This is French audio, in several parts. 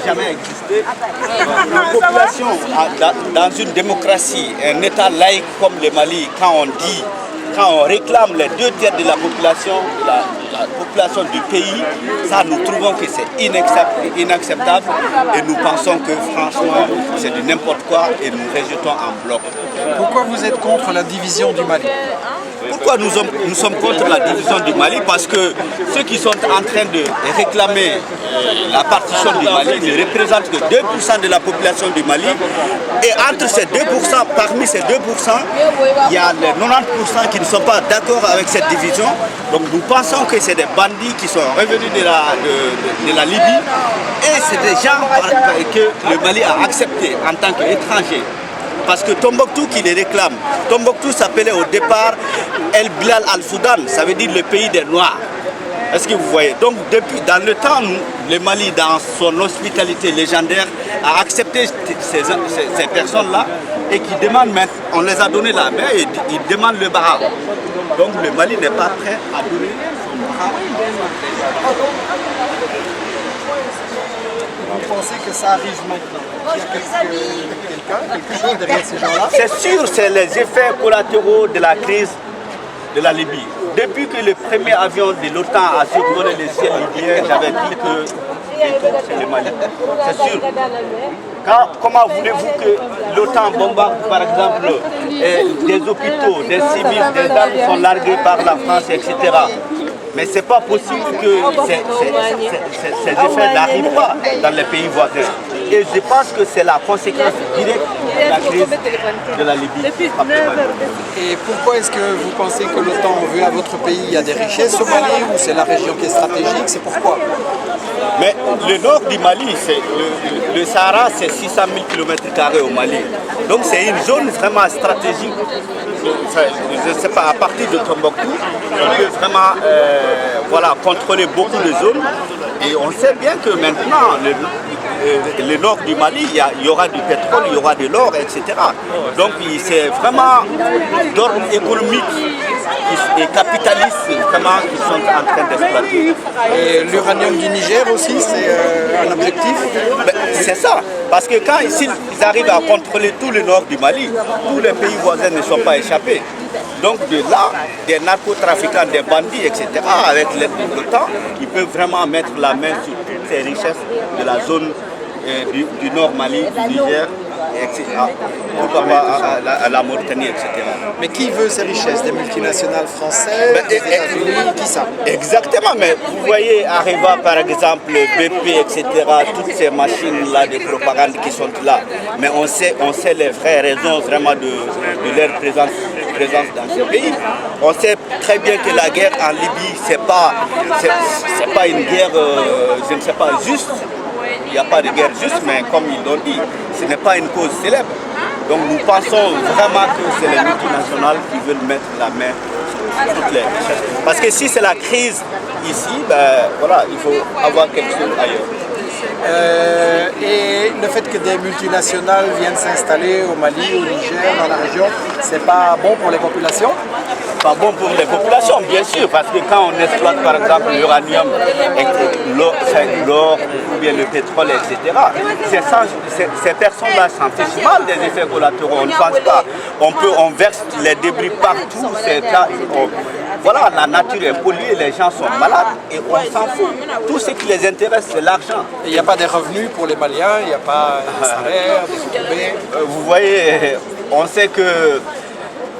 jamais existé. La population, dans une démocratie, un État laïque comme le Mali, quand on réclame les 2/3 de la population du pays, ça nous trouvons que c'est inacceptable et nous pensons que franchement c'est du n'importe quoi et nous rejetons en bloc. Pourquoi vous êtes contre la division du Mali? Pourquoi nous sommes contre la division du Mali? Parce que ceux qui sont en train de réclamer la partition du Mali ne représentent que 2% de la population du Mali. Et entre ces 2%, parmi ces 2%, il y a les 90% qui ne sont pas d'accord avec cette division. Donc nous pensons que c'est des bandits qui sont revenus de la Libye. Et c'est des gens que le Mali a acceptés en tant qu'étrangers. Parce que Tombouctou qui les réclame, Tombouctou s'appelait au départ El Bilal Al-Foudan, ça veut dire le pays des Noirs. Est-ce que vous voyez? Donc depuis, dans le temps, le Mali, dans son hospitalité légendaire, a accepté ces personnes-là et qui demandent maintenant, on les a donné la main et ils demandent le Bahar. Donc le Mali n'est pas prêt à donner son Bahar. Vous pensez que ça arrive maintenant? Qu'il y a quelque chose derrière ces gens-là? C'est sûr, c'est les effets collatéraux de la crise de la Libye. Depuis que le premier avion de l'OTAN a survolé le ciel libyen, j'avais dit que c'est le Mali. C'est sûr. Comment voulez-vous que l'OTAN bombarde, par exemple, des hôpitaux, des civils, des armes sont larguées par la France, etc. Mais ce n'est pas possible que ces effets n'arrivent pas dans les pays voisins. Et je pense que c'est la conséquence directe de la crise de la Libye. Et pourquoi est-ce que vous pensez que l'OTAN veut à votre pays? Il y a des richesses au Mali ou c'est la région qui est stratégique? C'est pourquoi? Mais le nord du Mali, le Sahara, c'est 600 000 km² au Mali. Donc c'est une zone vraiment stratégique. Je ne sais pas, à partir de Tombouctou, on peut vraiment contrôler beaucoup de zones. Et on sait bien que maintenant, le nord du Mali, il y aura du pétrole, il y aura de l'or, etc. Donc c'est vraiment d'ordre économique et capitaliste vraiment qui sont en train d'exploiter. Et l'uranium du Niger aussi, c'est un objectif? C'est ça, parce que quand s'ils arrivent à contrôler tout le nord du Mali, tous les pays voisins ne sont pas échappés. Donc de là, des narcotrafiquants, des bandits, etc., avec l'aide de l'OTAN, ils peuvent vraiment mettre la main sur toutes ces richesses de la zone du nord Mali, du Niger, etc. Pourquoi pas à la Mauritanie, etc. Mais qui veut ces richesses? Des multinationales françaises, des États-Unis, qui ça? Exactement, mais vous voyez Areva par exemple, BP, etc., toutes ces machines-là de propagande qui sont là. Mais on sait les vraies raisons vraiment de leur présence dans ce pays. On sait très bien que la guerre en Libye, c'est pas une guerre, je ne sais pas, juste. Il n'y a pas de guerre juste, mais comme ils l'ont dit, ce n'est pas une cause célèbre. Donc nous pensons vraiment que c'est les multinationales qui veulent mettre la main sur toutes les richesses. Parce que si c'est la crise ici, il faut avoir quelque chose ailleurs. Et le fait que des multinationales viennent s'installer au Mali, au Niger, dans la région, c'est pas bon pour les populations? Pas bon pour les populations, bien sûr, parce que quand on exploite par exemple l'uranium, l'or ou bien le pétrole, etc., ces personnes-là s'en fichent mal des effets collatéraux. On ne pense pas. On verse les débris partout. Voilà, la nature est polluée, les gens sont malades et on s'en fout. Tout ce qui les intéresse, c'est l'argent. Il n'y a pas des revenus pour les Maliens, il n'y a pas de salaire, des tombées. Vous voyez, on sait que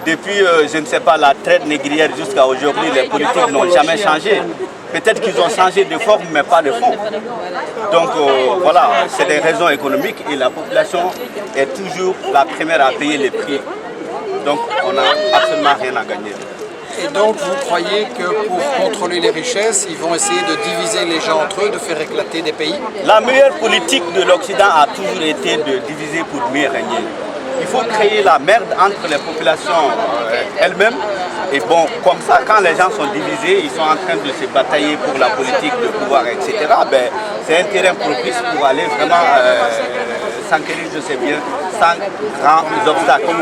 depuis, je ne sais pas, la traite négrière jusqu'à aujourd'hui, les politiques n'ont jamais changé. Peut-être qu'ils ont changé de forme, mais pas de fond. Donc voilà, c'est des raisons économiques et la population est toujours la première à payer les prix. Donc on n'a absolument rien à gagner. Et donc vous croyez que pour contrôler les richesses, ils vont essayer de diviser les gens entre eux, de faire éclater des pays? La meilleure politique de l'Occident a toujours été de diviser pour mieux régner. Il faut créer la merde entre les populations elles-mêmes. Et bon, comme ça, quand les gens sont divisés, ils sont en train de se batailler pour la politique de pouvoir, etc. C'est un terrain propice pour aller vraiment s'enquérir, je sais bien, sans grands obstacles.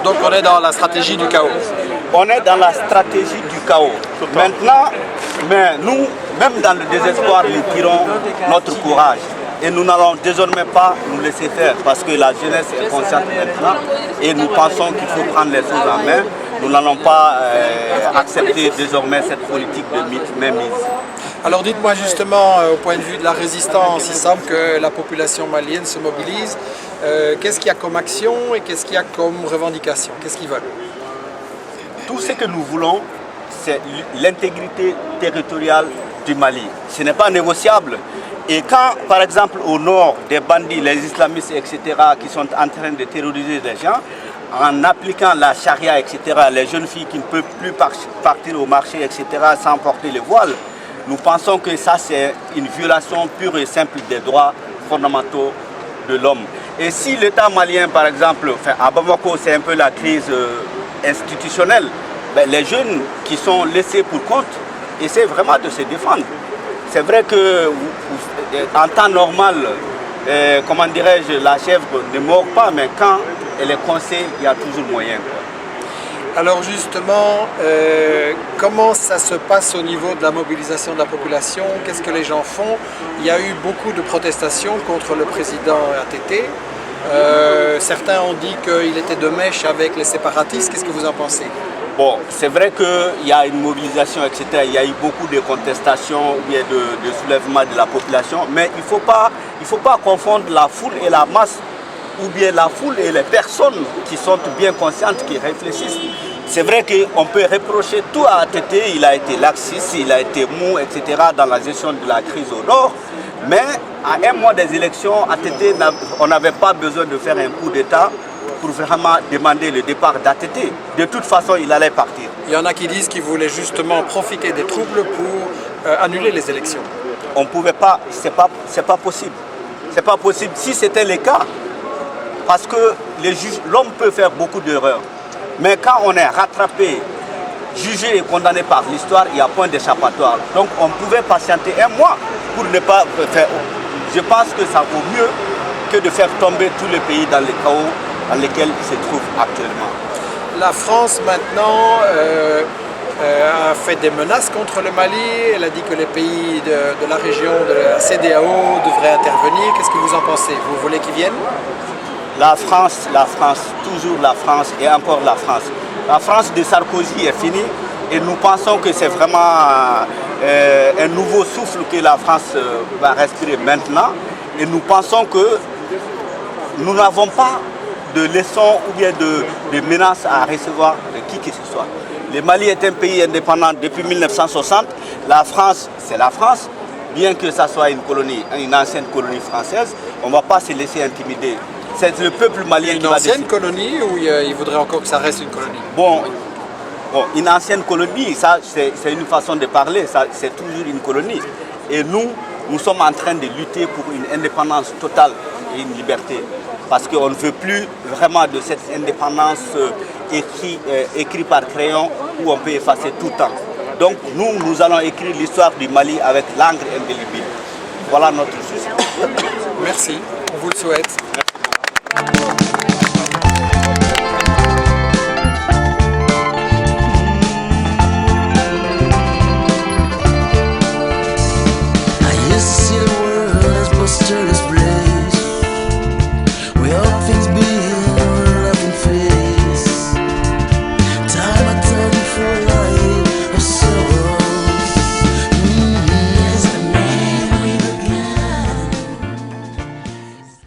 Donc on est dans la stratégie du chaos. On est dans la stratégie du chaos. Maintenant, mais nous, même dans le désespoir, nous tirons notre courage. Et nous n'allons désormais pas nous laisser faire parce que la jeunesse est consciente maintenant et nous pensons qu'il faut prendre les choses en main. Nous n'allons pas accepter désormais cette politique de mainmise. Alors dites-moi justement, au point de vue de la résistance, il semble que la population malienne se mobilise. Qu'est-ce qu'il y a comme action et qu'est-ce qu'il y a comme revendication? Qu'est-ce qu'ils veulent? Tout ce que nous voulons, c'est l'intégrité territoriale du Mali. Ce n'est pas négociable. Et quand, par exemple, au nord, des bandits, les islamistes, etc., qui sont en train de terroriser les gens, en appliquant la charia, etc., les jeunes filles qui ne peuvent plus partir au marché, etc., sans porter le voile, nous pensons que ça, c'est une violation pure et simple des droits fondamentaux de l'homme. Et si l'État malien, par exemple, à Bamako, c'est un peu la crise institutionnelle, ben, les jeunes qui sont laissés pour compte essaient vraiment de se défendre. C'est vrai qu'en temps normal, comment dirais-je, la chèvre ne mord pas, mais quand elle est coincée, il y a toujours moyen. Alors justement, comment ça se passe au niveau de la mobilisation de la population? Qu'est-ce que les gens font? Il y a eu beaucoup de protestations contre le président ATT. Certains ont dit qu'il était de mèche avec les séparatistes. Qu'est-ce que vous en pensez? Bon, c'est vrai qu'il y a une mobilisation, etc. Il y a eu beaucoup de contestations ou bien de soulèvement de la population, mais il ne faut pas confondre la foule et la masse, ou bien la foule et les personnes qui sont bien conscientes, qui réfléchissent. C'est vrai qu'on peut reprocher tout à ATT, il a été laxiste, il a été mou, etc. dans la gestion de la crise au nord, mais à un mois des élections, ATT, on n'avait pas besoin de faire un coup d'État pour vraiment demander le départ d'ATT. De toute façon, il allait partir. Il y en a qui disent qu'ils voulaient justement profiter des troubles pour annuler les élections. On ne pouvait pas, c'est pas possible. C'est pas possible si c'était le cas. Parce que l'homme peut faire beaucoup d'erreurs. Mais quand on est rattrapé, jugé et condamné par l'histoire, il y a point d'échappatoire. Donc on pouvait patienter un mois pour ne pas faire. Je pense que ça vaut mieux que de faire tomber tous les pays dans le chaos dans lesquels ils se trouvent actuellement. La France maintenant a fait des menaces contre le Mali. Elle a dit que les pays de la région de la CEDEAO devraient intervenir. Qu'est-ce que vous en pensez? Vous voulez qu'ils viennent? La France, toujours la France et encore la France. La France de Sarkozy est finie et nous pensons que c'est vraiment un nouveau souffle que la France va respirer maintenant. Et nous pensons que nous n'avons pas de leçons ou bien de menaces à recevoir de qui que ce soit. Le Mali est un pays indépendant depuis 1960. La France, c'est la France. Bien que ça soit une colonie, une ancienne colonie française, on ne va pas se laisser intimider. C'est le peuple malien qui va décider. Une ancienne colonie ou il faudrait encore que ça reste une colonie? Bon, une ancienne colonie, ça c'est une façon de parler, c'est toujours une colonie. Et nous sommes en train de lutter pour une indépendance totale et une liberté. Parce qu'on ne veut plus vraiment de cette indépendance écrite par crayon où on peut effacer tout le temps. Donc nous allons écrire l'histoire du Mali avec l'encre indélébile. Voilà notre souci. Merci, on vous le souhaite. Merci.